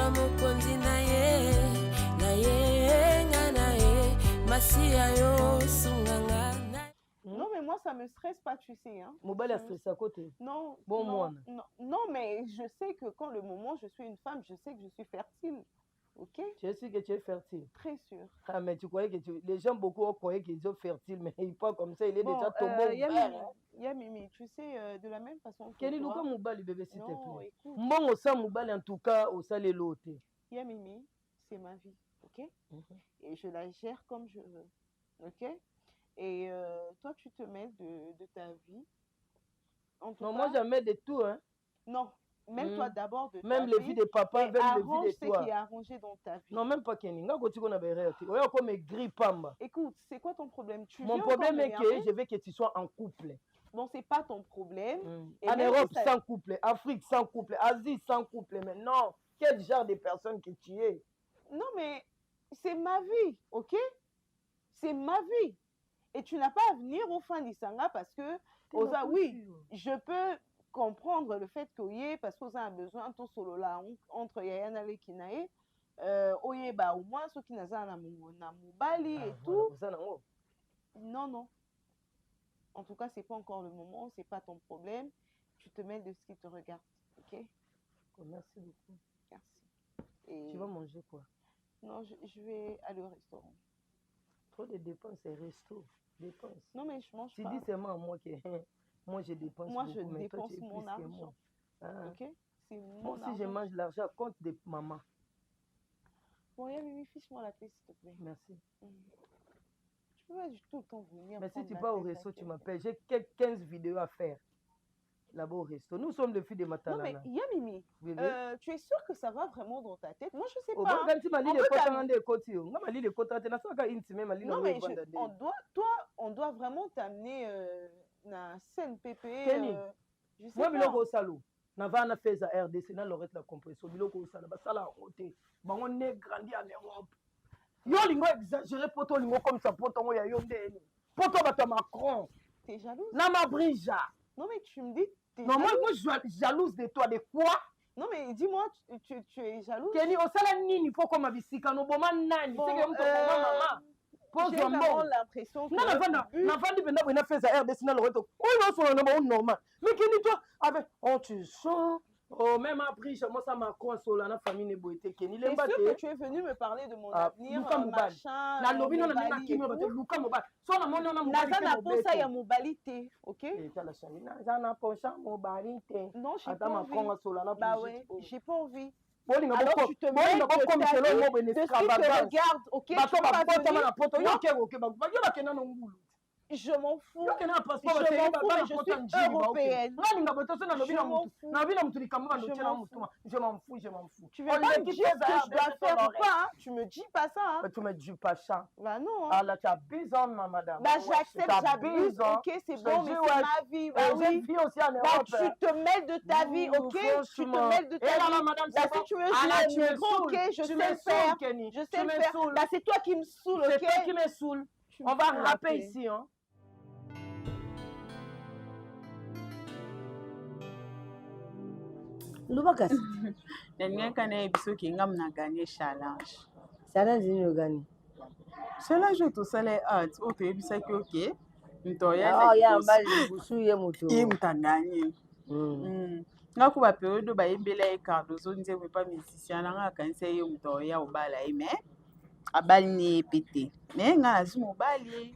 mokonzi na ye nga na ye masia yo sunganga. Non, mais moi, ça me stresse pas, tu sais. Hein. Mobile a stressé à côté. Non, bon, non, non, mais je sais que quand le moment, je suis une femme, je sais que je suis fertile. Ok? Tu es sûr que tu es fertile? Très sûr. Ah, mais tu croyais que les gens beaucoup croyaient qu'ils sont fertiles, mais ils parlent comme ça, il est déjà tombé. Mimi, tu sais, de la même façon que Kenny, toi... Luka Mobile, bébé, s'il te plaît. Non, écoute. Bon, au sein Mobile, en tout cas, au sein les lotés. Mimi, c'est ma vie, ok? Et je la gère comme je veux, ok? Et toi, tu te mets de ta vie. En tout non, cas, moi, je mets de tout, hein. Non, même toi d'abord de même ta les vie. vies de papa, même les vies de toi. Ce qui est arrangé dans ta vie. Non, même pas Kenny. Écoute, c'est quoi ton problème? Mon problème est que je veux que tu sois en couple. Bon, c'est pas ton problème. En Europe, sans couple. Afrique, sans couple. Asie, sans couple. Mais non, quel genre de personne que tu es? Non, mais c'est ma vie, ok? C'est ma vie. Et tu n'as pas à venir au fin d'Isanga parce que, oui, je peux comprendre le fait que, oui, parce que vous avez besoin, tout solo là, entre Yayana et Kinae, oye, bah, au moins, ceux qui n'ont pas Moubali et tout. Non, non. En tout cas, c'est pas encore le moment, c'est pas ton problème. Tu te mets de ce qui te regarde, ok? Merci beaucoup. Merci. Et... Tu vas manger quoi? Non, je vais aller au restaurant. Trop de dépenses et resto. Dépenses. Non, mais je mange pas. Tu dis seulement à moi que moi je dépense moi, beaucoup, je mais dépense toi, tu es mon plus argent. que moi. Ah. Ok? C'est mon moi argent. Si je mange l'argent, compte de maman. Bon, Mimi, fiche-moi la paix, s'il te plaît. Merci. Tu peux pas du tout le temps venir. Mais si tu vas au resto, tu m'appelles. J'ai 15 vidéos à faire. Là-bas au resto. Nous sommes les filles de Matalana. Non, mais Mimi, tu es sûr que ça va vraiment dans ta tête? Moi, je sais pas. Non, mais on doit vraiment t'amener na scène PP. Je sais pas. Moi, salon. Navana fait à RDC, na l'aurait la compression. Biloko sala, basala à côté. Bah, on est grandi en Europe. Yo, lingo exagéré, poto lingo comme ça, poto ya yonde. Poto bata Macron. T'es jalouse? Na ma brija. Non, mais tu me dis. Non, moi, je suis jalouse de toi. De quoi? Non, mais dis-moi, tu es jalouse? Kenny, au salon nini, faut comme ma bisika, no boma nani. Bon, j'ai vraiment l'impression que... Non, on a fait ça RDC, on a fait ça normal. Mais Kenny, toi, avec... Oh, tu sens... Oh, même après, moi, ça m'a consolé, la famille n'est pas été Kenny. C'est sûr que tu es venu me parler de mon avenir, machin... La lobby, on a mis Luka Mobali. Son amon, on a Mobali. Naza na posa ya Mobalité, ok? Naza na posa Mobalité. Non, j'ai pas envie. Bah ouais, j'ai pas envie. Alors tu te mets de ce qui te regarde, ok? Je m'en fous. Je m'en fous. Tu veux pas me dire ce que je dois faire ou pas? Tu me dis pas ça. Tu me dis pas ça. Bah non. Ah là, tu as besoin, madame. Bah j'accepte, j'abuse, ok, c'est bon, mais c'est ma vie. Bah oui. Bah tu te mêles de ta vie, ok? Tu te mêles de ta vie. Bah si tu veux jouer un micro, ok, je sais le faire. Je sais le faire. Bah c'est toi qui me saoule, ok? C'est toi qui me saoule. On va rapper ici, hein. Lubakasi. Nengeka na ebiso kinga mna gagner challenge. Challenge ni gagner. Challenge to sale art o to ebisa ki okay. Ntoya na. Ya mbali busu ye mutu. Imtanganye. Ngaku ba periode ba yembela e Cardozo nze we pa musicien na nga kanise ye mtoya obala ime. Abali ni pété. Mais nga azumo bali.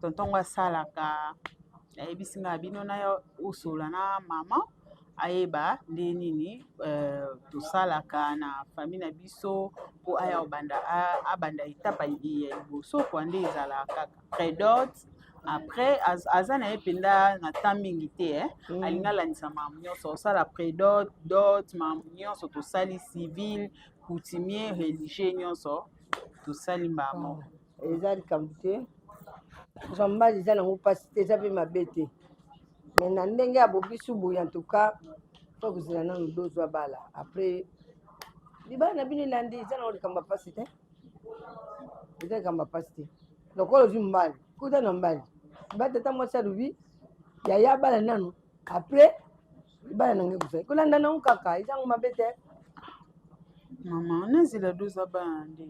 Tonton wa salaka. Ebisi nga bino na yo usola na mama. Ayeba nde nini tosalaka na famille na biso po aya abanda etapa ya liboso kwa nde ezalaka prédot après azana ependa na temps mingi te alinga alandisa mamu nyonso osala prédot dot mamu nyonso tosali civil coutumier religieux nyonso tosali mbamo eza likambo te zambali eza nango mpasi te eza mpe mabe te. Mais na ndenge ya bobisu boye en tout cas faut que zela nanu dozwa bala après libala na bino elandi eza nango likambo ya mpasi te eza likambo ya mpasi te lokola ozwi mbali kuta na mbali libala tata mwasi alobi yaya bala nanu après libala nange kozali kolanda nango kaka eza ngo mabe te. Maman, nazila doza bande.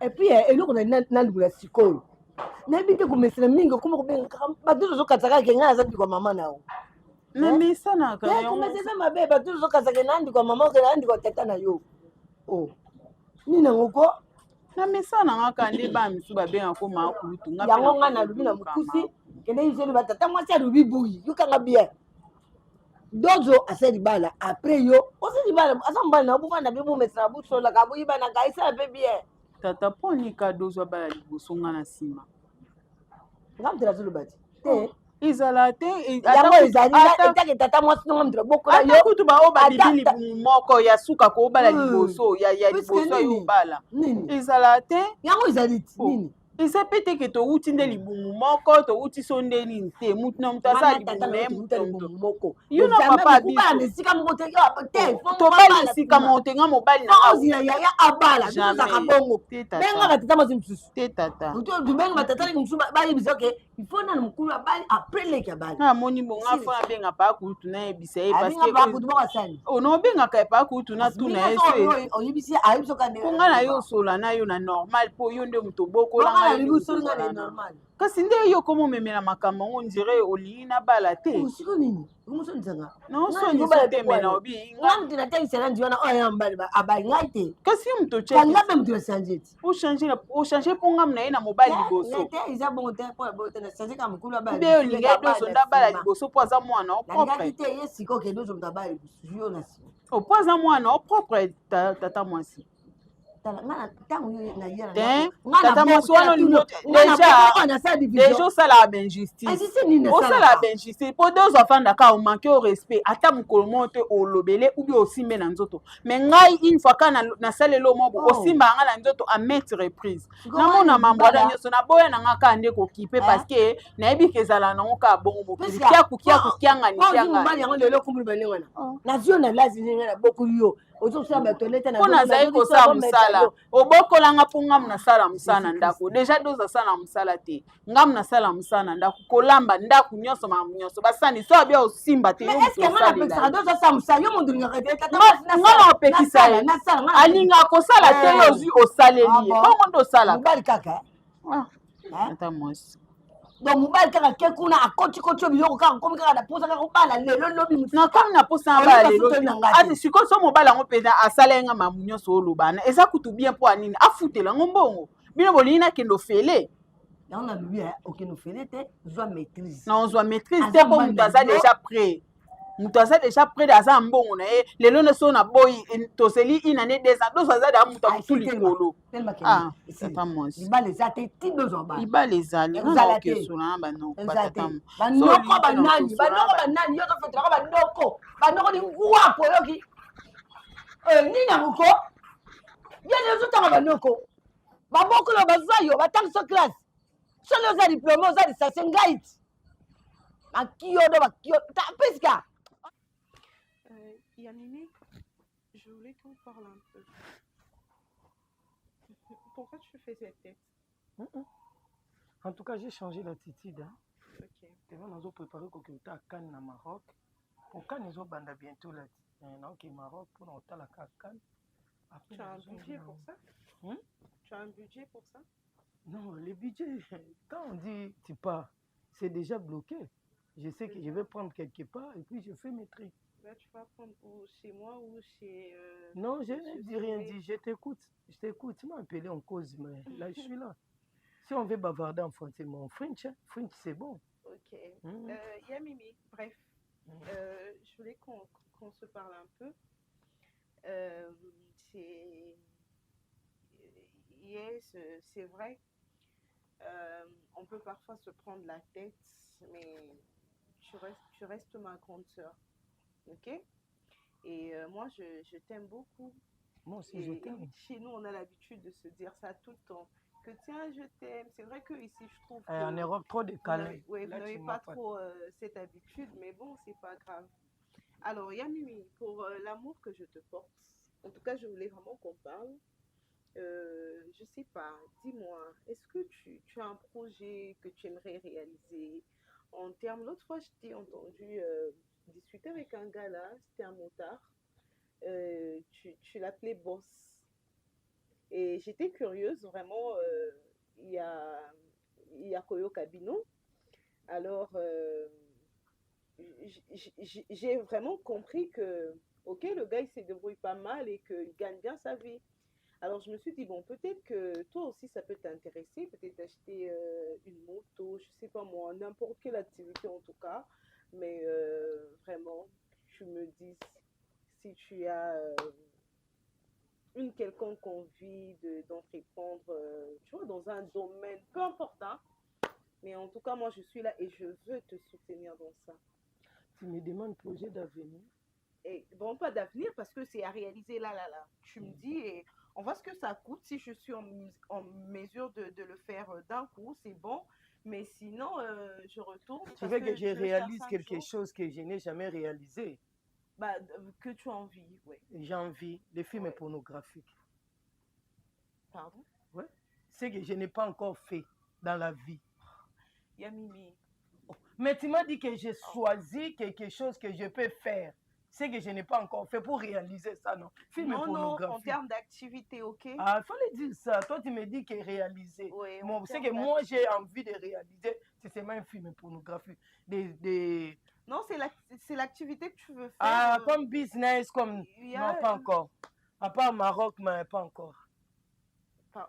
Et puis eloko na lukula sikoyo nayebi te komesana mingi okoma kobenga bato ozokataka ke ngai naza ndikwa mama na yo namisanaka komesesa mabe bato ozokataka na ndikwa mama oke na ndikwa tata na yo nini yango ko namisananga kandi bamisu babengako makulutu yango ngai nalobi na mokusi kende yiseli batata mwasi alobi buyi yokanga bien dozo asa libala après yo osa libala asa mobali na bofanda mpe bomesana bosolaka boyibanaka esala mpe bien tata poni kadozwa bala liboso nga na nsima nga mutela azoloba te ezala te yango ezali etake tata mwasi nonga mutela bokola yo kutu bao babibi libumu moko ya suka kobala liboso ya liboso yo obala ezala te yango ezali nini eza pe teke touti nde libumu moko touti so nde nini te mutu na mutu aza libumu na ye mutu moko yo na papa esika moko te tobali esika moko te nga mobali ozila yaya abala tozaka bongo benga batata mwasi mosusu te tata tubenga batata leki mosusu bayebisa ke ifo nana mokulu abali après leki abali namoni bongo afo nabenga pa kutu nayebisa ye pakutu bakasani onobengaka ye pa kutu natuna ye oyebisi ayebisokande ponga na yo osola na yo na normal mpo yo nde moto obokolanga kasi nde yo komomemela makambo yango ndire olingi na bala te siko nini omusonizanga nosonisa te mena obi nga mutu natekisela ndi wana oyo mbali abali ngai te kasi yo moto kanga mpe mutu nachange ti ochange mpo ngamu na ye na mobali liboso te eza bongo te mpo boyo te nachange ka mokulu abali mbe olingi edozo nde abala liboso mpo aza mwana opropre te ye siko ke edozo mutu abali liboso yo na nsima mpo aza mwana opropre tata mwasi tata mwasi wana deja osalaka bainjustice osalaka bainjustice mpo nde ozwafandaka omanke o respect ata mokolo moko te olobele ubi osimbe na nzoto me ngai une fois ka nasaleli omobo osimba yanga na nzoto a maintes reprise namona mambo wana nyonso naboya nanga ka nde kokipe parceke nayebi ke ezala nango ka bongo mokili kiakukiangani nazali kosala mosala obokolanga mpo ngamu nasala mosala na ndako deja doza asala mosala te ngamu nasala mosala na ndako kolamba ndako nyonso makambo nyonso basani so abia osimba te ngana opekisa ye alingaka kosala te yo ozwi osaleli ye bongo nde osalaka ata mwasi donc mobali kaka ke kuna akotikoti biloko kaka komi kaka na posa kaka obala lelo lobi nakomi na posa na bala lelo ati sikoyo so mobali yango mpenza asala yenga mamu nyonso olobana eza kutu bien mpo anini afutela yango mbongo bino bolingi nakende ofele yango nalobi okende ofele te zwa maîtrise na ozwa maîtrise te mpo moto aza déjà prêt moto aza déjà prêt aza mbongo na ye lelo nde so na boyi toseli inane 2 ans doso aza daa moto akutu likolo tata mwasi libala eza te ti dozo bala libala ezali okesuna na banoko banoko banani yo tofetelaka banoko ni ngwapo yoki nini yango ko yene ozotanga banoko babokolo bazwa yo batangisa classe soli oza diplôme oza lisase ngai ti bakiodo peska Yamini, je voulais qu'on parle un peu. Pourquoi tu fais cette tête? En tout cas, j'ai changé d'attitude. Hein. Ok. Nous avons préparé qu'on ait à Cannes, au Maroc. Pour Cannes, nous avons bientôt là. Donc, au Maroc, pour nous à Cannes. Tu as un budget pour ça? Tu as un budget pour ça? Non, le budget, quand on dit tu pars, c'est déjà bloqué. Je sais que je vais prendre quelque part et puis je fais mes trucs. Là, tu vas prendre chez moi ou chez... non, je n'ai dit rien dit. Je t'écoute. Tu m'as appelé en cause, mais là, je suis là. Si on veut bavarder en français, mon French, French c'est bon. Ok. Yamimi, bref. Je voulais qu'on se parle un peu. Yes, c'est vrai. On peut parfois se prendre la tête, mais tu restes ma grande sœur. Ok? Et moi, je t'aime beaucoup. Moi aussi, je t'aime. Chez nous, on a l'habitude de se dire ça tout le temps. Que tiens, je t'aime. C'est vrai que ici, je trouve que... En Europe, trop décalé. Oui, vous n'avez pas trop cette habitude, mais bon, c'est pas grave. Alors, Yamimi, pour l'amour que je te porte, en tout cas, je voulais vraiment qu'on parle. Je sais pas, dis-moi, est-ce que tu as un projet que tu aimerais réaliser en termes... L'autre fois, je t'ai entendu... discuter avec un gars là, c'était un motard. tu l'appelais boss. Et j'étais curieuse, vraiment, il y a Koyo Kabino. Alors, j'ai vraiment compris que, ok, le gars, il se débrouille pas mal et qu'il gagne bien sa vie. Alors, je me suis dit, bon, peut-être que toi aussi, ça peut t'intéresser. Peut-être acheter une moto, je sais pas moi, n'importe quelle activité en tout cas. Mais vraiment, tu me dis si tu as une quelconque envie d'entreprendre, tu vois, dans un domaine, peu importe, hein. Mais en tout cas, moi, je suis là et je veux te soutenir dans ça. Tu me demandes projet d'avenir. Et bon, pas d'avenir parce que c'est à réaliser là. Tu me dis, et on voit ce que ça coûte. Si je suis en mesure de le faire d'un coup, c'est bon. Mais sinon, je retourne. Tu veux que je réalise quelque chose que je n'ai jamais réalisé? Bah, que tu as envie, oui. J'ai envie. Les films pornographiques. Pardon? Ouais. C'est que je n'ai pas encore fait dans la vie. Yamimi. Oh. Mais tu m'as dit que j'ai choisi quelque chose que je peux faire. C'est que je n'ai pas encore fait pour réaliser ça, non? Film pornographique. Non, en termes d'activité, ok? Ah, il fallait dire ça. Toi, tu me dis que réaliser. Oui, bon, c'est que moi, j'ai envie de réaliser. C'est seulement un film pornographique. Non, c'est l'activité que tu veux faire. Ah, comme business, comme... Non, pas encore. À part Maroc, mais pas encore.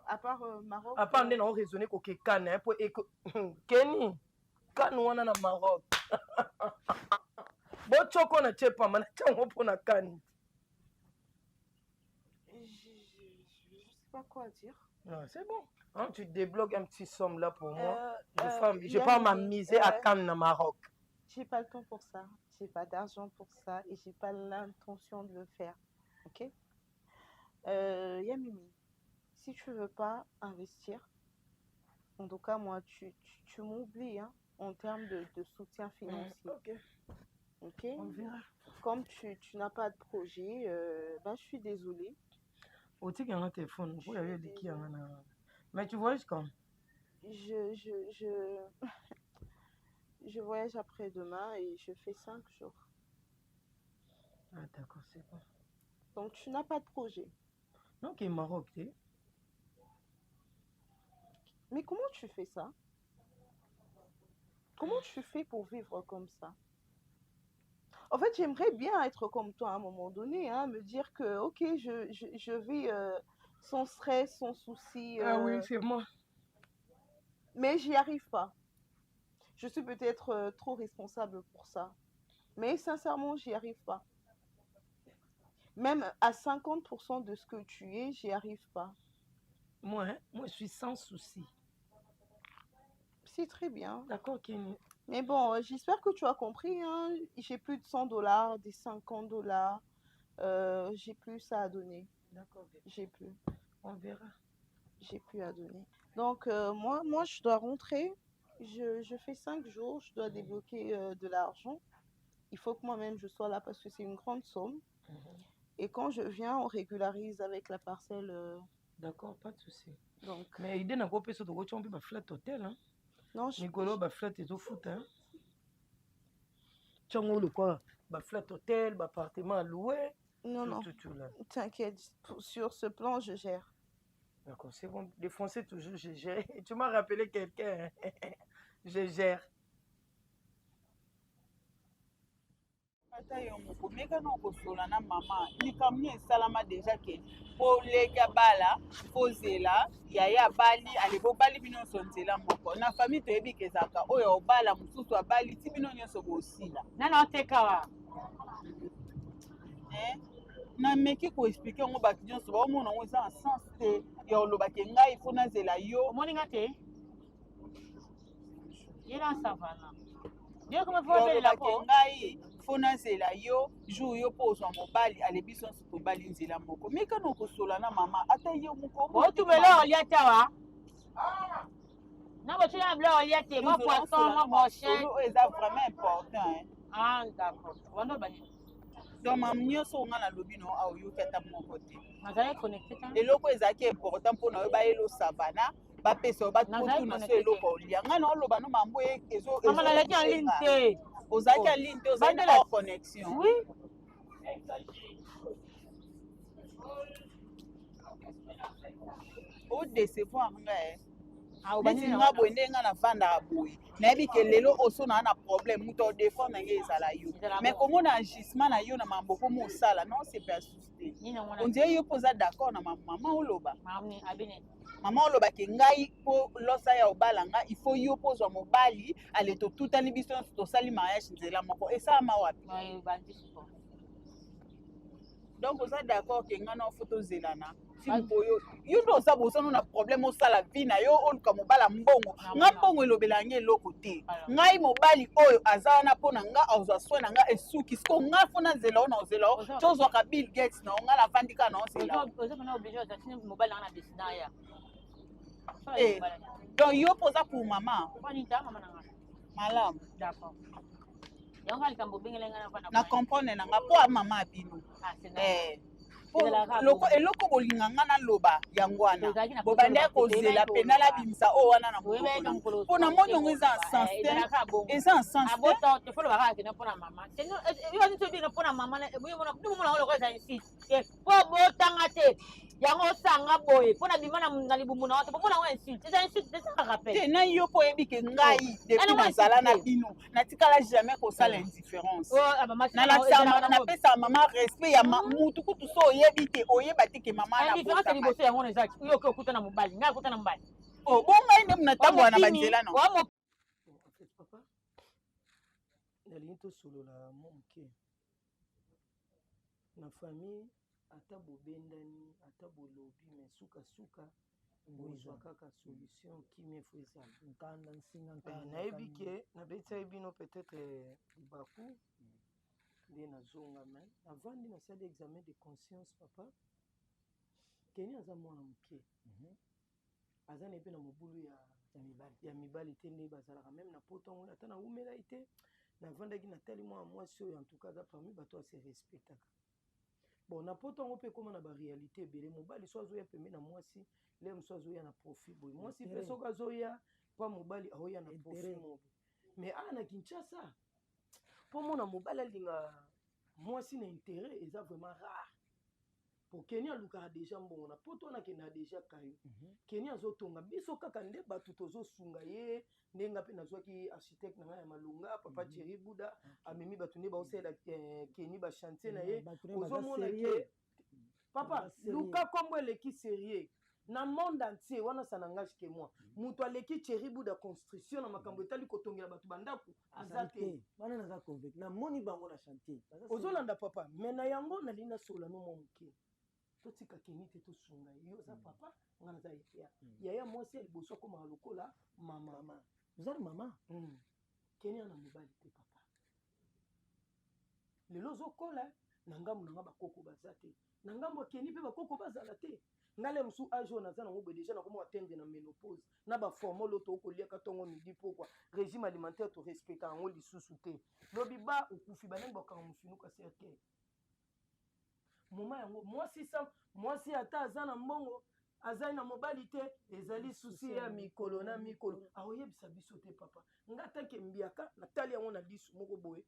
À part Maroc. À part, on a raisonné que Cannes, hein, pour Kenny, Cannes, on a na Maroc. Bon, tu connais pas, mais tu as pour na Cannes. Je sais pas quoi dire. Non, c'est bon. Hein, tu débloques un petit somme là pour moi. Je vais Yanni, pas m'amuser à Cannes, na Maroc. J'ai pas le temps pour ça. J'ai pas d'argent pour ça et j'ai pas l'intention de le faire. Ok? Yamimi, si tu veux pas investir, en tout cas, moi, tu m'oublies hein, en termes de soutien financier. Ok? On verra. Comme tu n'as pas de projet, je suis désolée. Au-dessus un téléphone, vous avez dit qui mais tu voyages quand? Je voyage après-demain et je fais 5 jours. Ah d'accord, c'est bon. Donc tu n'as pas de projet. Non, qui est Maroc, tu sais. Mais comment tu fais ça? Comment tu fais pour vivre comme ça? En fait, j'aimerais bien être comme toi à un moment donné, hein, me dire que, ok, je vis sans stress, sans souci. Ah oui, c'est moi. Mais j'y arrive pas. Je suis peut-être trop responsable pour ça. Mais sincèrement, j'y arrive pas. Même à 50% de ce que tu es, j'y arrive pas. Moi, je suis sans souci. C'est très bien. D'accord, Kenny. Mais bon, j'espère que tu as compris. Hein. J'ai plus de $100, des $50. J'ai plus ça à donner. D'accord. J'ai plus. On verra. J'ai plus à donner. Donc, moi, je dois rentrer. Je fais 5 jours. Je dois débloquer de l'argent. Il faut que moi-même, je sois là parce que c'est une grande somme. Et quand je viens, on régularise avec la parcelle. D'accord, pas de souci. Donc, mais l'idée n'a pas pu se trouver un flat hotel. Hein? Non, je Nicolas, flat et au foot. Hein? Tu as le quoi? Flat hotel, appartement loué. Non. T'inquiète, sur ce plan, je gère. D'accord, c'est bon. Défoncer toujours, je gère. Tu m'as rappelé quelqu'un. Je gère. ata yo moko meka na kosola na mama likamni esalama deja ke po lega bala po zela yaya bali alebo bali bino nyonso nzela moko na famille toyebi kezaka oyo obala mosusu abali ti bino nyonso bosila nana otekawa na meki koexplike yango bato nyonso baomona yango eza en sens te ya olobake ngai fo nazela yo omoni nga te yena savana olobake ngai fo nazela yo jour yo mpo ozwa mobali alebi so nso tobali nzela moko meka na okosola na mama ata ye moko botumela olia tawa na botina bila olia te mo poisson mo brochet oyo eza vraiment important ah d'accord wando bani donc mam nyonso onga nalobi no aoyoki ata moko te nazali connecté ta eloko ezalaki important mpona yo bayelo savana bapesa yo batuna so eloko olia ngai na oloba no mambo nazalaki en ligne te ozalaki en ligne te ozalaki hors connexion oui O décevoir nga neti nga boye nde nga na vanda boye nayebi ke lelo oso na problème mutu odefendre na nge ezala yo mais komona agissement na yo na maboko mo osala non c'est pas susté on dirait yo mpo oza d'accord na mama oloba mama oloba ke ngai mpo losa ya obala nga il faut yo mpo ozwa mobali ale totutani biso nyonso tosali mariage nzela moko esalama wapi donc oza d'accord ke nga na ofo tozelana yo ndo oza bosano na problème osala vi na yo oluka mobala mbongo nga mbongo elobela nge eloko te ngai mobali oyo aza wana mpo na nga azwa soin na nga esuki siko nga fo nazela o na ozela o ti ozwaka Bill Gates na nga navandi kaka na ozela donc yo mpo oza pour mama malamu na comprendre na nga mpo a mama abino eloko bolinga nga naloba yango wana bobandi kozela pena labimisa oyo wana na mokolo mpo na moni yango eza en sens te eza en sens te yango osanga boye mpo na bima na libumu na wato pomona ngo insulte eza insulte eza kaka pe te na yo mpo oyebi ke ngai depuis nazala na bino natikala jamais kosala indifférence napesaka mama respect ya mutu kutu so oyebi te oyeba te ke mama indifférence liboso yango na eza yo oke okuta na mobali ngai akuta na mobali bo ngai nde munatambola na banzela no papa nalingi tosolola mo moke na famille ata bobendani ata bolobi me sukasuka bozwa kaka solution kimia fo ezala nkanda nsinga nayebi ke nabetaki bino peut-être libaku nde nazonga me avandi nasali examen de conscience papa keni aza mwana moke aza na epe na mobulu ya mibali te nde bazalaka meme na potongo ata na umelai te navandaki natali mwana mwasi oyo antuka aza parmi bato ase respectaka bon na poto yango mpe ekóma na baréalité ebele mobali so azoya pembe na mwasi le mosu azoya na profit boye mwasi mpe soki azoya mpa mobali aoya na profit mobe mais awa na Kinshasa mpo mona mobali alinga mwasi na intérêt eza vraiment rare po keni alukaka deja mbongo na poto wana akendaka deja kayo keni azotonga biso kaka nde bato tozosunga ye ndenge mpe nazwaki architecte na ngai ya malunga papa Thierry Buda amemi bato nde baosalela keni bachantier na ye ozomona ke papa luka kombo eleki sérieux na monde entier wana sa nangage ke moi moto aleki Thierry Buda construction na makambo etali kotongela bato bandako aza te wana naza convaincu namoni bango na chantier ozolanda papa me na yango nalingi nasola no mwa moke totika keni te tosunga ye yo oza papa nga naza yaya yaya mwasi ya liboso akomaka lokola mama ozali mama keni ana mobali te papa lelo ozokola na ngambo na nga bakoko baza te na ngambo ya keni mpe bakoko bazala te ngale mosu age oyo naza nango boye deja nakoma atteindre na ménopause na baformole oyo tokoliaka ntongo midi pokwa régime alimentaire torespecta yango lisusu te lobi ba okufi banengi bakanga mofinuka ser te moma yango mwasi ata aza na mbongo azali na mobali te ezali susi ya mikolo na mikolo aoyebisa biso te papa nga take mbiaka natali yango na lisu moko boye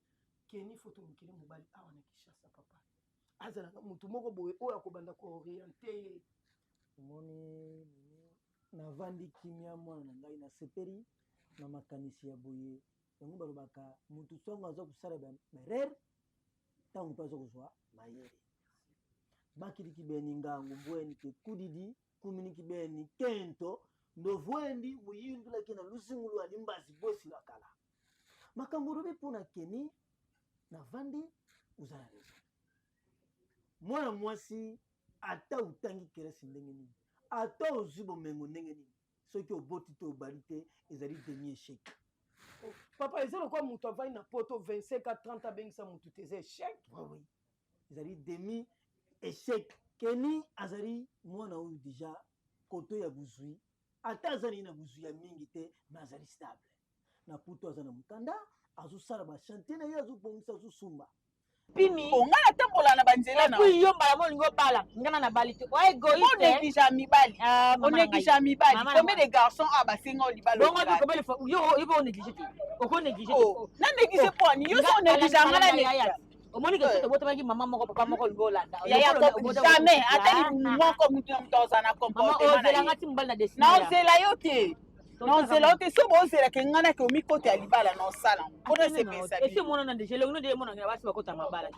keni foto mokili mobali awa na Kinshasa papa azalaka motu moko boye oyo akobanda kooriente ye omoni navandi kimia mwana na ngai nasepeli na makanisi ya boye yango balobaka motu songo aza kosala barere ntango mpe aza kozwa mayele bakiliki beni ngango mbweni ke kudidi kuminiki beni kento ndovwendi muyindulaki na lusingulu alimbazi bosi la kala makambo lobi mpona keni navandi ozala reza mwana mwasi ata utangi kelasi ndenge nini ata ozwi bomengo ndenge nini soki oboti te obali te ezali demi échec papa eza lokwa moto avandi na poto 25 à 30 abengisa motu te eza échec oui ezali demi échec keni azali mwana oyo deja koto ya buzwi ata azali na buzwi ya mingi te me azali stable na puto aza na mokanda azosala bachantier na ye azobongisa azosumba pimi nga natambola na banzela na yo mbala molingo obala ngana na bali te oa égoïste onéglige mibali onéglige mibali combien de garçons a basenga o libala bongo bi combien de fois yo bo onéglige te oko néglige te na néglige point yo so onéglige nga na néglige Au moins, que tu vois, maman, mon papa, mon Golanda. Jamais. Attends, moi, comme tu me donnes un comportement. Non, c'est la yote. Non, c'est la yote. C'est bon, c'est la kengana qui mi côté à l'ibala, non, ça, on a c'est ça. Et si mon nom de j'ai le nom de mon nom, va se côté à ma balle.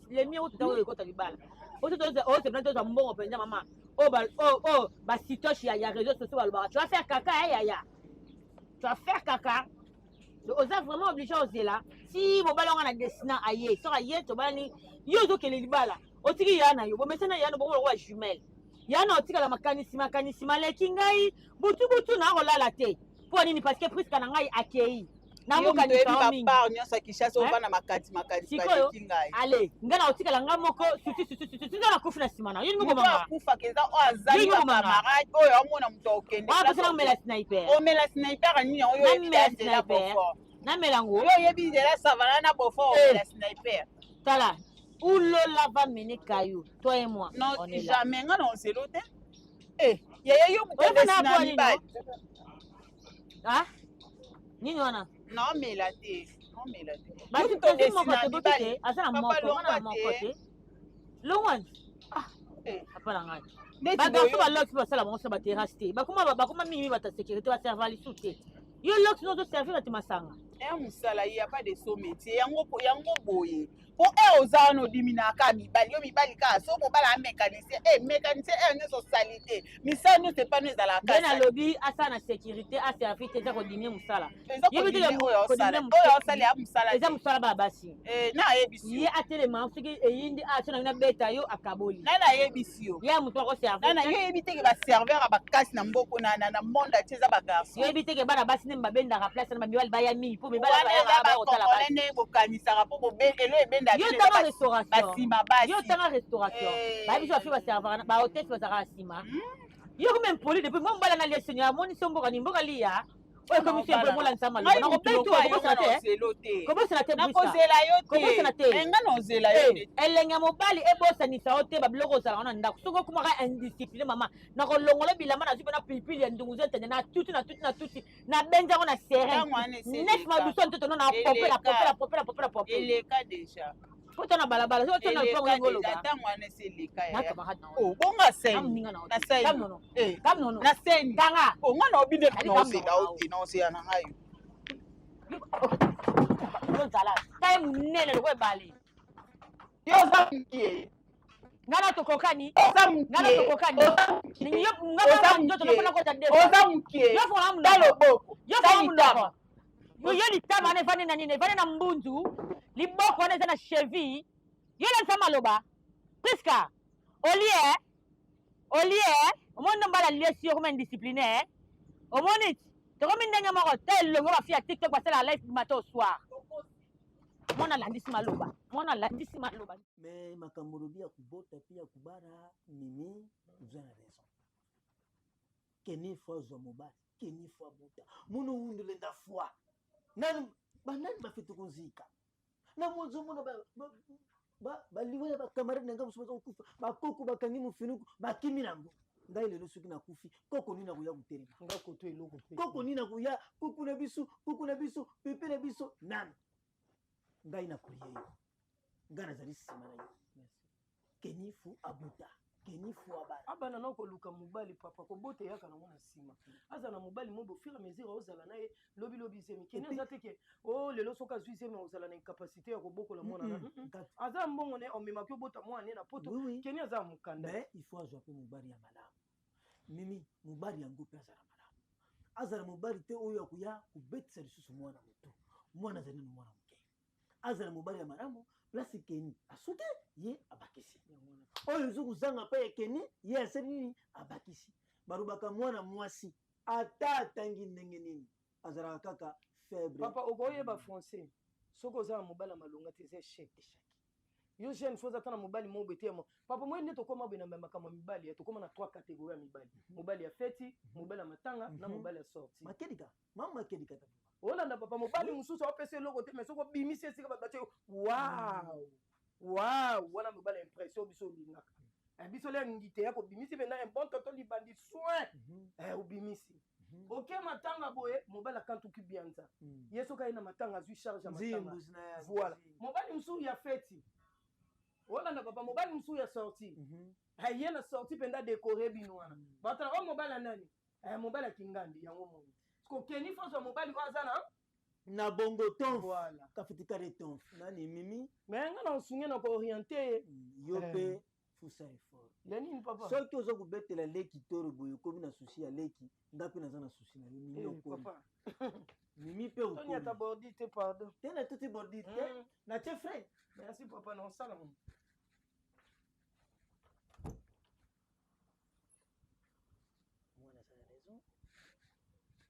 Les miens, au côté à l'ibala. Oh, c'est peut-être un bon open, maman. Oh, bah, si toi, il y a réseau social, tu vas faire caca, tu vas faire caca. On est vraiment obligé à là. Si mon ballon a dessiné ailleurs, sur ailleurs, tu vas aller. Yo, donc, les libala. Au tigre, yana, yo, mais maintenant, yana, bon, roi jumelle. Yana, au tigre, la macanissima, les kingai, boutu, na, rola la tête. Pour aller, parce que plus qu'un angai accueilli. Allez, ngana otika la ngamoko suti na kufuna simana. Yini muko mama. Kufa keza o azali ba camarade oyo amona muto okende. Wa kusana mela sniper. O mela sniper ni oyo yebi la bofo. Na melango. Oyo yebi la savana na bofo o mela sniper. Tala. Ulola va mener caillou, toi et moi. Non, jamais ngana on se lote. Eh, yaya yo muto na mibali. Ah? Nini wana? Non, mais la thé. Non, mais la thé. Bah, tu peux dire mon côté, asa na mon côté. Loin. Ah, apa la ngai. Ba ga so ba lox ba sala mo so ba terrasse. Ba kuma mimi ba ta sécurité ba servir les soute. Yo lox no to servir ati masanga. Musala il y a pas de sous métier. Yango boye. Po oza no dimina ka mibali. Yo mibali ka so mo bala mécanicien. Mécanicien ne so salité. Misa no c'est pas nous à la casa. Ben lobby asa na sécurité a servir te za ko dîner musala. Yo bi te ko sala. Oyo sala ya musala. Eza musala ba basi. Na ebisi. Ye atele ma fiki eyindi a sona na beta yo akaboli. Na ebisi yo. Ya muto ko servir. Na yo ebite ke ba serveur ba kasi na mboko na monde atiza ba garçon. Yo ebite ke bana basi ne mbabenda ka place na mibali ba ya mi po mibali ba otala ba. Ne bokanisa ka po elo ebenda. Yo tanga restauration. Basima basi. Yo tanga restauration. Ba biso afi ba serveur ba hôtel ba saka sima. Yo même poli depuis moi mbala na lesson ya moni sombo ka nimboka liya. Oyo commission pour moi nsama lo. Na ko beto ko sa te. Ko bosa na te. Na ko zela yo te. Ko bosa na te. Enga no zela yo te. Elenga mobali e bosa ni sa ote ba biloko za na ndako. Soko kuma ka indiscipline mama. Na ko longola bilama na zuba na pilipili ya ndungu zete na tutu na benja ko na serre. Next ma biso ntoto na popela. Il est déjà. Poto na balabala, so tona kwa ngolo ba. Atangwana seleka ya. Nakamahata. Oh, bonga sen. Na sen. Kam nono. Na sen. Tanga. Oh, ngwana obinde no se da uti no se ana hayo. Yo zala. Tai munene lokwe bali. Yo zamkie. Ngana tokokani. Zamkie. Ngana tokokani. Ni yo ngana ndoto na kwa ta defa. O zamkie. Yo fo amu dalo boko. Yo fo amu ndako. Yo li tama ne fane na nini? Fane na mbunzu. Liboko wana na cheville. Yo la sama loba. Priska. Olie. Omondo mbala lesi yo comme indisciplinaire. Omonit. To comme ndenge moko tel le ngwa fi TikTok ba sala live matin au soir. Mona landisi maloba. Mais makambo lobi ya kubota pia kubara mimi uzana raison. Keni fois zo mobile, keni fois bota. Muno undule nda fois. Nani bafite kunzika. Na mwanzo muna ba liwaya ba camarade nanga musoza kufa ba koko ba kangi mufinuku ba kimi nango ngai lelo suki na kufi koko nina kuya kuterema ngako to eloko koko nina kuya kuku na biso pepe na biso nani ngai na kuyeyo ngana zali simana yo kenifu abuta kenifu abana na koluka mobali papa ko bote yaka na mona sima aza na mobali mobo fira mesure ozala na ye lobi semi keni azate ke lelo soka zuise me ozala na incapacité ya koboko la mona na aza mbongo ne omema ko bota mwana ne na poto keni aza mukanda mais il faut ajoper mobali ya malamu mimi mobali yango pe azala mobali te oyo akuya kubetisa lisusu mwana zali na mwana muke azala mobali ya malamu place keni asuke ye abakisi oyo zokuzanga pa keni ye aseni abakisi barubaka mwana mwasi ata tangi ndenge nini azala kaka faible papa okoyeba français soko ozala mobali malonga te c'est échec yo jeune chose atana mobali mo betemo papa mo nde tokoma bina makambo mibali ya tokoma na 3 catégories ya mibali mobali ya feti mobali ya matanga na mobali ya sortie makedika mama makedika ta olanda papa mobali mususu opese loko te mais soko bimisi esika babache wow wana mobali impression biso lingaka biso le ngite ya ko bimisi bena un bon tonton libandi soin obimisi oke matanga boye mobali akantuki bianza yeso kai na matanga zui charge ya matanga voilà mobali musu ya feti olanda papa mobali mosusu ya sorti ye na sorti mpenza décoré bino wana batala o mobali ya nani mobali ya kingandi yango moni kokeni fonso mobali oyo aza na bongo ton voilà kafitikare ton nani mimi mais nga na osunge na kooriente ye yo mpe fusa effort ya nini papa soki oza kobetela leki toro boye okomi na susi ya leki nga mpe naza na susi na yo mimi okoli mimi mpe okoli ata bordi te pardon te na tuti bordi te na tie frais merci papa na osala mo mwana asala raison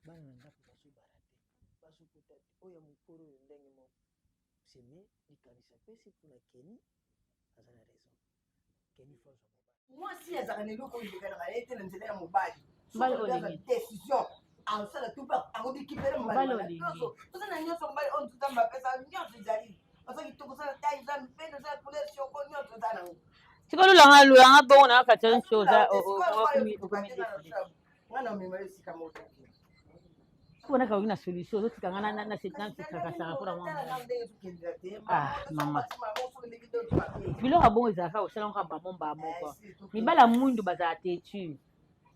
bana na ndako bazobara te bazokota te oyo mokolo oyo ndenge moko seme likanisa pesi mpona keni aza na raison keni fozwa mobali mwasi azalaka na eloko oyo elekanaka ye te na nzela ya mobali Mobali olingi. décision asala tupa akodikipere mobali oza na nyonso mobali oyo nzambe apesa nyonso ezali oza kitoko osala tai eza mpende osala couleur sioko nyonso eza nango tikolulanga lulanga bongo na kati ya nso oza ngana omema yo esika moko obonaka oki na solution ozotikanga nasikakasaka mpona mwa mama biloko bongo ezalaka osalango kaka bamomba moko mibala mwindu bazala tetu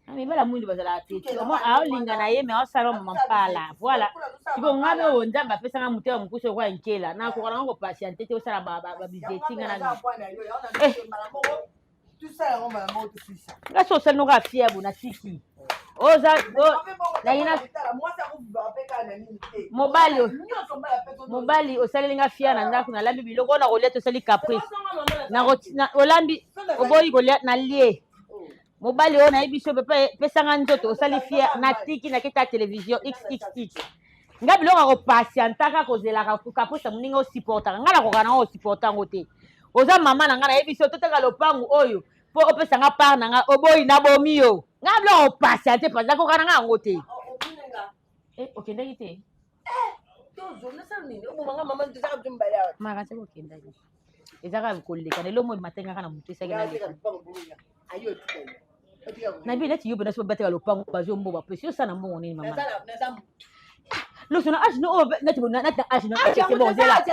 mibala mwindu bazala tetu omo aolinga na ye me aosala mama mpala voilà siko ngabe oyo nzambe apesanga motema mokusu okwa nkela nakoka nango kopatiente te osala babizetinga na ngasi osali noko afiable na tiki oza mobali osalelinga fia na ndako nalambi biloko oyo na kolia tosali caprice olambi oboyi kolia na lie mobali oyo nayebi so pesanga nzoto osali fia na tiki na keta ya television xxx nga biloko akopasiantaka kozelaka caprice moninga osupportaka nga nakoka nango osupporta yango te oza mama na nga nayebi so toteka lopangu oyo mpo opesanga part na nga oboyi nabomi yo nga biloko opasiante mpanza koka na nga yango te okendaki te makasi kokendaki ezaka koleka na elomo matengaka na motu esaki naleka nayebi neti yo mpena so bateka lopango bazombo bapesi yosala mbongo nini mama losona agino oyo neti agino bon zela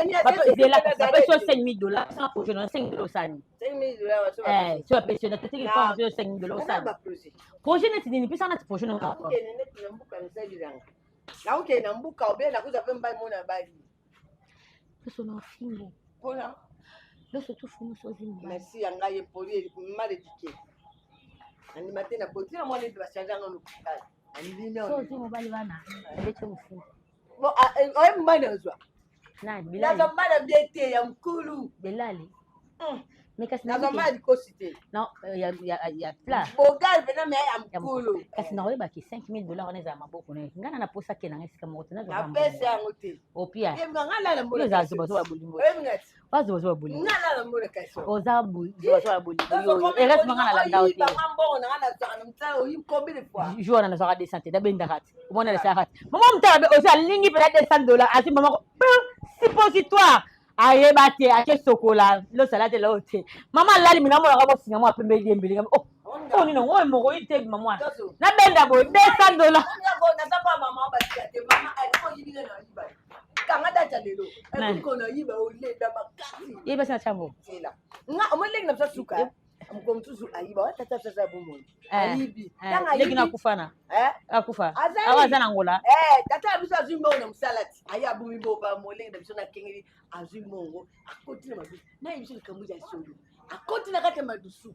bapesi yo $5,000 sans projet na $5,000 osani so bapesi yo na teteki lopango yo $5,000 osani projet neti nini pesa nati projet na papa nakokende na mbuka obe nakuza mpe mbai mona bali loso na fingo mpona loso tufumu sozimba merci ya ngai epoli maledike andima te na botina mwana ete bachangeanga lokutali sozi mobali bana abeti mofu oye mobali nazwa nani nazwa mbala bie te ya mkulu belali nazwa mbala likosi te ya pla bogali mpena me ya mkulu kasi nakoyebaki $5,000 wana ezala maboko na ye ngana na posa ke nanga esika moko te napesa yango te opia ngala zobazoba bolingo oyebingati bazobazoba bolingo ngala mbona kasi oza zobazoba bolingo eresi manga nalanda o te mbongo nanga nazwaka na mosala oyi combien de fois jour wana nazwaka $200 te dabendaka te omona lesaka te mama motala osi alingi mpena $200 asi mamako suppositoire ayeba te ake sokola losala te lao te mama alali mina monaka mosinga mo apembe liembelinga oni nango oyo moko oyi te bima mwana nabenda boye $200 ye basi na chambo omolengi na bisa suka moko mosusu ayiba watata sasa bomoi ayibi leki nakufana akufa awa aza na ngola tata ya biso azwi mbongo na mosala ti aye abumi boba molengi na biso nakengeli azwi mbongo akoti na madusu naye biso likambo ya solo akoti na kati ya madusu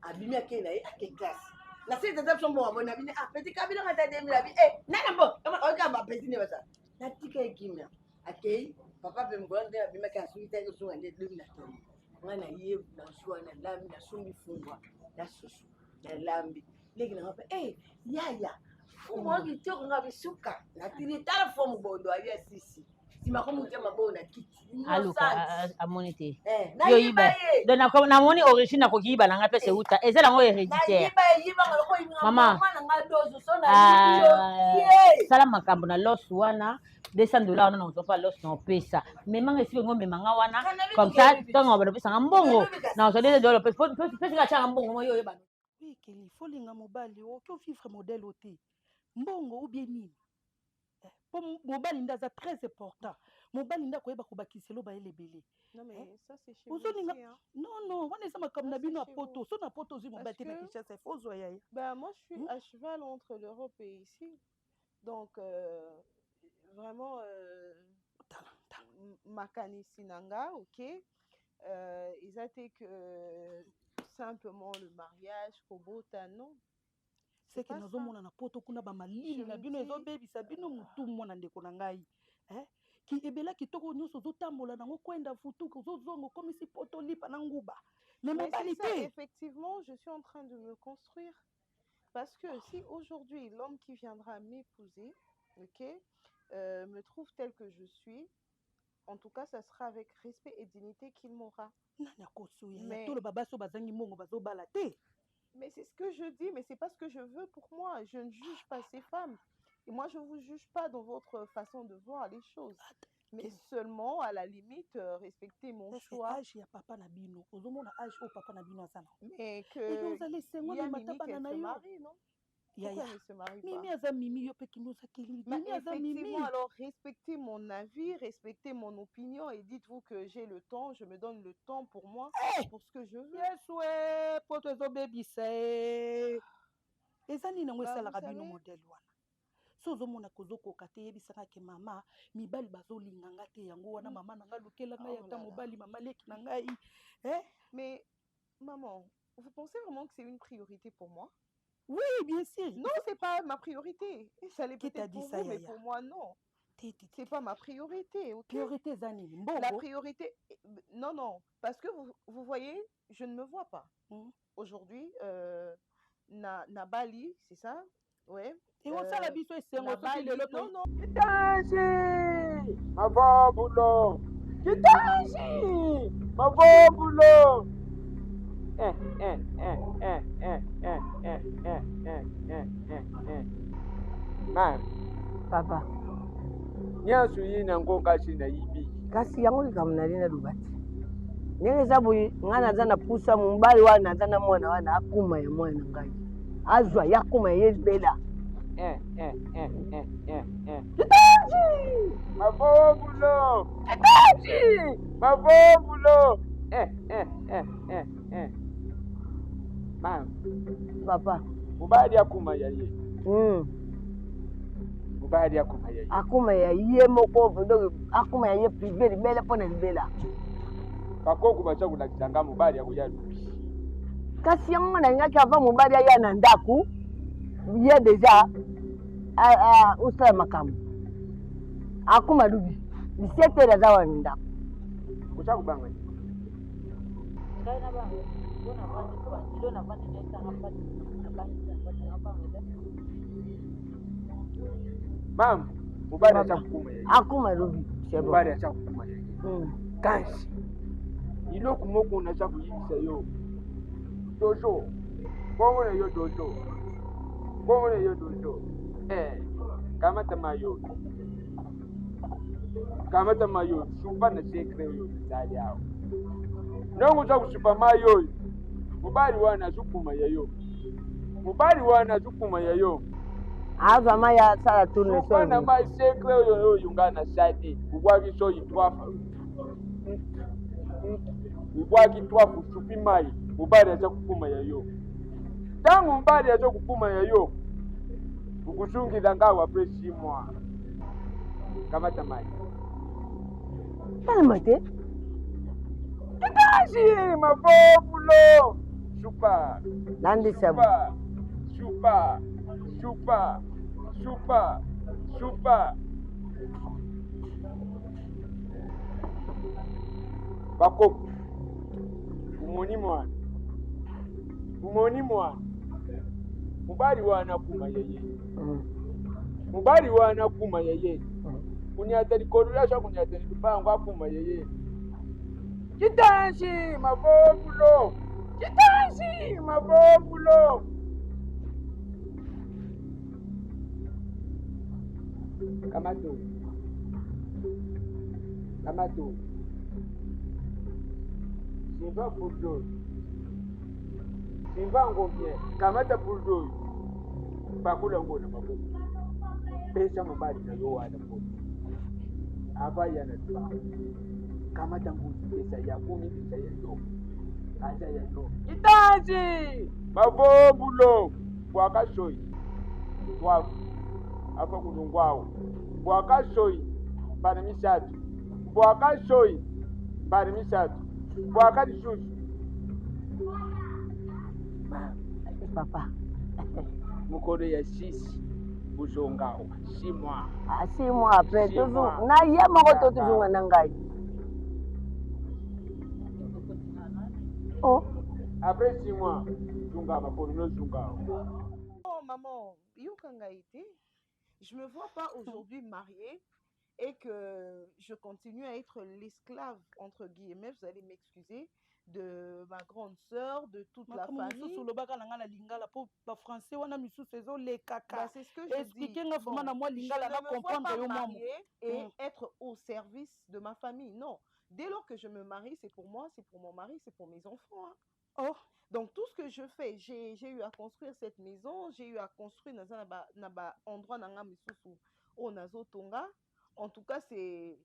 abimi akei na ye ake klase na se tata biso mbongo abona bine peti kabino ngata demi labi nana mbo oyokamba peti ne basa natika ekimia akei papa pe mbola nde abimi ake asui tenge sunga nde lobi na tomo mwana ye nazwa na lambi nasombi fungwa nasusu na lambi leki na ngapa yaya fungwa kitoko nga bisuka natili tala fo mubondo ali asisi simako mutema bo na kiti aluka amoni te yo yiba donc namoni origine nakoki yiba nanga mpe seuta eza nango héréditaire mama sala makambo na losu wana $200 wana nazwa mpa losu na opesa memanga esika ngo memanga wana comme ça ntango banopesanga mbongo nazwa $200 pesika tianga mbongo mo yo oyebana wikeli folinga mobali oki ovivre modèle o te mbongo ou bien nini mpo mobali nde aza très important mobali nda koyeba kobakiselo bayele ebele. Non, mais ça, c'est chez vous Ozolinga aussi, hein. non wana eza makambo na Ça, bino ya c'est chez poto vous. so na poto ozwi Parce mobali te na que, Kinshasa ifo ozwa yaya. ben, moi, je suis à cheval entre l'Europe et ici. Donc, vraiment, makanisi nanga, ok. Ils étaient que simplement le mariage, kobota, non. C'est que nazomona na poto kuna ba malili na bino ezobebisa bino mutu mwana ndeko na ngai. Ki ebela kitoko nyonso ozotambola nango kwenda futuka ozozongo komisi poto lipa na nguba. Mais mentalité. Effectivement, je suis en train de me construire. Parce que si aujourd'hui, l'homme qui viendra m'épouser, ok, me trouve tel que je suis, en tout cas, ça sera avec respect et dignité qu'il m'aura. Mais c'est ce que je dis, mais c'est pas ce que je veux pour moi. Je ne juge pas ces femmes. Et moi, je ne vous juge pas dans votre façon de voir les choses. Mais seulement, à la limite, respecter mon choix. Mais que Mimi qu'elle se marie, non? Pourquoi elle ne se marie pas? Effectivement, alors respectez mon avis, respectez mon opinion et dites-vous que j'ai le temps, je me donne le temps pour moi, pour ce que je veux. So ozomona kozokoka te yebisaka ke mama mibali bazolinganga te yango wana mama nanga lukela ngai ata mobali mama leki na ngai. Mais maman, vous pensez vraiment que c'est une priorité pour moi? Oui, bien sûr. Non, c'est pas ma priorité. Ça l'est peut-être pour vous, mais pour moi, non. C'est pas ma priorité, ok? Priorité Zani. La priorité... Non, parce que vous voyez, je ne me vois pas. Aujourd'hui, na Bali, c'est ça? Ouais. Et on sait la biso et c'est non. Kitaji! Mavobulo! Kitaji! Mavobulo! Man. Papa. Nyasu yina ngokashi na yibi. Kasi yangu likamnalina lubati. Nenge sabu ngana zana pusa mumbali wana zana mwana wana akuma ya mwana ngai. Azwa yakuma yezbela. Kitaji! Mavobulo! Kitaji! Mavobulo! Man. Papa. Mubadi akuma ya ye. Mubadi akuma ya ye. Akuma ya ye moko vodo akuma ya ye privé libele pona libela. Kakoku bacha kuna kitanga mubadi akuya lubi. Kasi yango na ngaki ava mubadi ya na ndaku. Ye deja usa makamu. Akuma lubi. Bisete la zawa ndaku. Kucha kubanga. Kaina ba. Bona bani neta ngapa Mam, mubadi acha kukuma yeye. Akuma lubi. Mubadi acha kukuma yeye. Kanshi. Ilo kumoko unacha kuyibisa yo. Dojo. Bomone yo dojo. Bomone yo dojo. Kamata mayo. Kamata mayo. Supa na sekre yo ndali yao. Nongo cha kusupa mayo. Mubadi wana zukuma yayo. Mubadi wana zukuma yayo. Ava maya sala tourne so. Bana mai sekre yo yungana sadi. Ubwaki so yitwafa. Ubwaki twafu supi mai. Mubadi acha kukuma yayo. Tangu mubadi acha kukuma yayo. Ukushungi dangawa presi mwa. Kamata mai. Kalmate. Kitaji mabobulo. Super. Nandi sabu. Super. Bako. Umoni mwana. Mubali wana kuma yeye. Mubali wana kuma yeye. Kunyatari kodulasha kunyatari lupango akuma yeye. Kitaji mabobulo. Kitaji mabobulo. Kamato. Simba buldo. Simba ngomye. Kamata buldo. Bakula ngona mabobu. Pesa mubali na yo wala bobu. Aba yana tsa. Kama tangu pesa ya 10 pesa ya yo. Aja ya yo. Itaji. Mabobulo. Bwakashoi. Bwafu. Apa kudungwao. Bwakashoi. Bana misatu. Bwakashoi. Bana misatu. Bwakashoi. Papa. Mukoro ya 6. Bujongao. 6 mois. 6 mois après, toujours. Na ye moko to toujours na ngai. Oh. Après 6 mois, Zunga va pour nous Zunga. Oh maman, Yukangaïti, je me vois pas aujourd'hui mariée et que je continue à être l'esclave, entre guillemets, vous allez m'excuser, de ma grande sœur, de toute la famille. C'est ce que je dis. Je ne me vois pas mariée et être au service de ma famille. Non. Dès lors que je me marie, c'est pour moi, c'est pour mon mari, c'est pour mes enfants. Hein. Oh. Donc tout ce que je fais, j'ai eu à construire cette maison, j'ai eu à construire dans un endroit au Nazo Tonga. En tout cas, c'est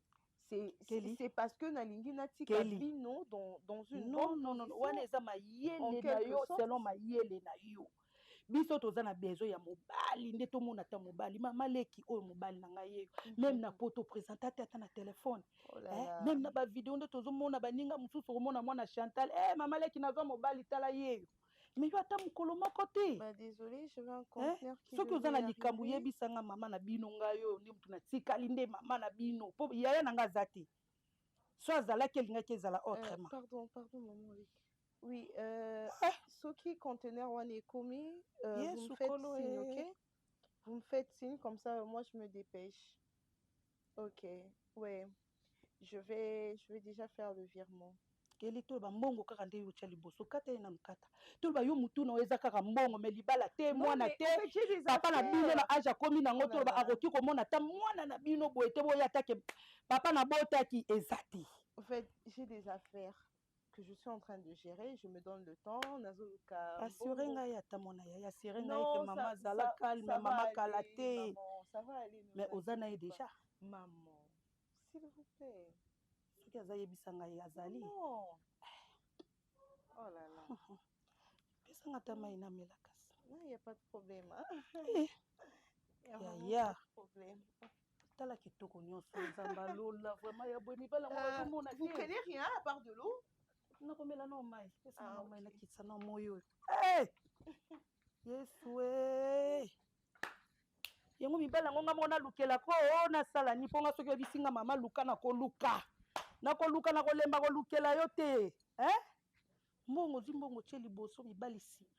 parce que nalingi nati kabino dans une bonne position. Selon ma yele na yo. Biso tozana besoin ya mobali nde tomona ta mobali mama leki oyo mobali na ngai même na poto présentateur ta na téléphone même na ba vidéo nde tozomona baninga mususu komona mwana Chantal mama leki nazo mobali tala yeyo mais yo ata mukolo moko te désolé je vais en contenir qui soki ozana likambo yebisanga mama na bino ngai yo ndi mutu na tikali nde mama na bino po yaya na ngai zati so azalaki elingaki ezala autrement pardon maman oui, ce qui conteneur one est commis, vous me faites signe, ok? Vous me faites signe, comme ça, moi, je me dépêche. Ok, ouais. Je vais déjà faire le virement. Keli to ba mbongo kaka nde yo tya liboso kata ina mkata to ba yo mutu na eza kaka mbongo me libala te mwana te papa na bino na aja komi nango to ba akoki komona ta mwana na bino boye te boya take papa na botaki ezati. En fait, j'ai des affaires que je suis en train de gérer, je me donne le temps. Assurez ngai ata mona ya assurez ngai que maman zala calme maman kalate. Ça va aller. Mais ozana est déjà. Maman, s'il vous plaît. Ce que azaye bisanga ya azali. Non. Oh là là. Bisanga tama ina melakasi. Non, il y a pas de problème. Il y a pas de problème. Tala kitoko nyonso nzamba lola vraiment ya boni bala ngona mona. Vous prenez rien à part de l'eau? Nakomela no mai pesa no mai na kitsa no moyo yesu yango mibala ngo nga mona lukela ko na sala ni ponga soki bisinga mama luka na koluka na kolemba ko lukela yo te mbongo zimbongo tye liboso mibali sima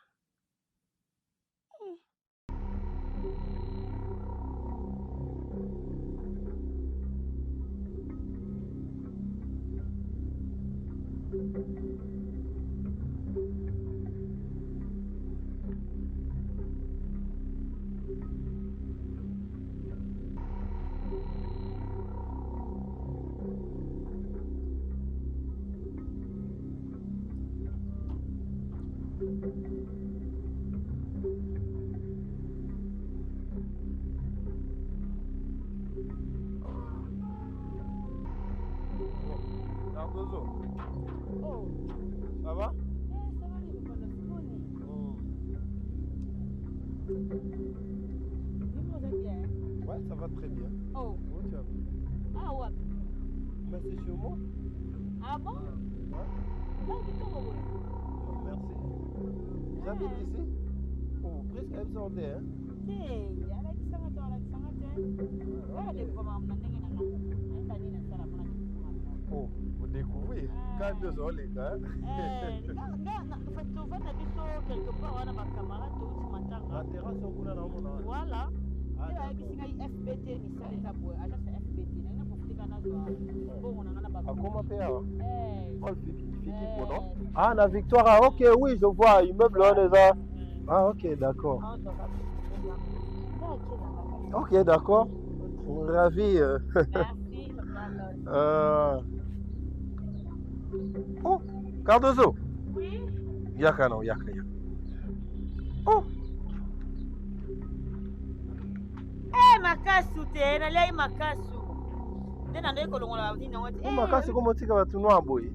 Oh, ça va? Ça va, les bonnes Ouais, ça va très bien. Oh. Où tu habites? Ah ouais. Mais c'est chez moi. Ah bon? Ouais. Ah, du tout, oui. Merci. J'habite ici? Oh, presque M1D, hein? Oh, vous découvrez? Quand deux ans, les gars. La terrasse, on coule dans mon âge. Voilà. Comment faire? Ah, la Victoire, ok, oui, je vois, immeuble, on est là. Ah, ok, d'accord. Ok, d'accord. Ravi. Oh, Cardozo. Oui. Yaka non, yaka. Oh. Makasu te, nalai makasu. Tena ndio kolongola nini wote. Makasi komo tika batu noa boye.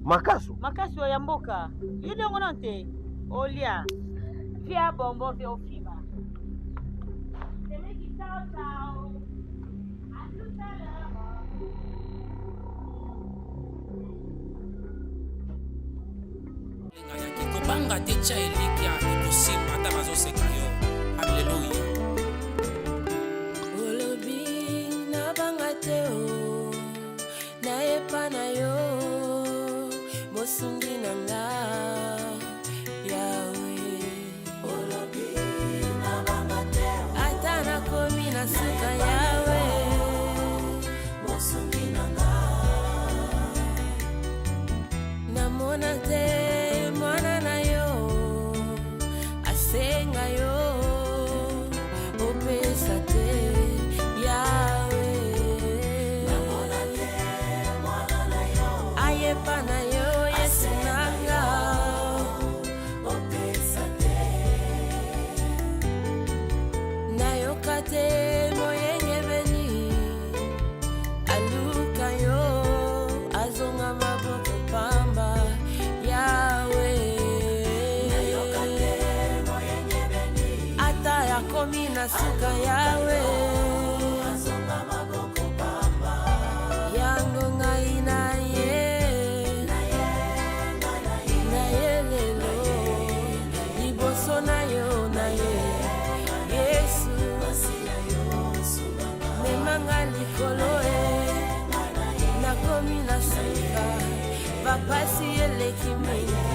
Makasu. Makasu ya mboka. Yule ngona nte. Olia. Fia bombo fia ofiba. Semeki ciao ciao. À tout à l'heure. Kikobanga te cha elikia ikosimba ata bazoseka yo. Haleluya. Olobi na banga te o na epa na yo mosungi na nga yawe. Olobi na banga te o ata nakomi na suka yawe mosungi na nga namona te mwana na yo asenga yo opesa te yawe namona te mwana na yo ayepa na yo yesu nanga opesa te nayoka te moyenge beni aluka yo azonga maboko pamba yawe nayoka te moyenge beni ata yakomi na suka yawe azonga maboko pamba yango ngai na ye lelo liboso na yo na ye yesu memanga likolo nakomi na suka bapasi eleki mingi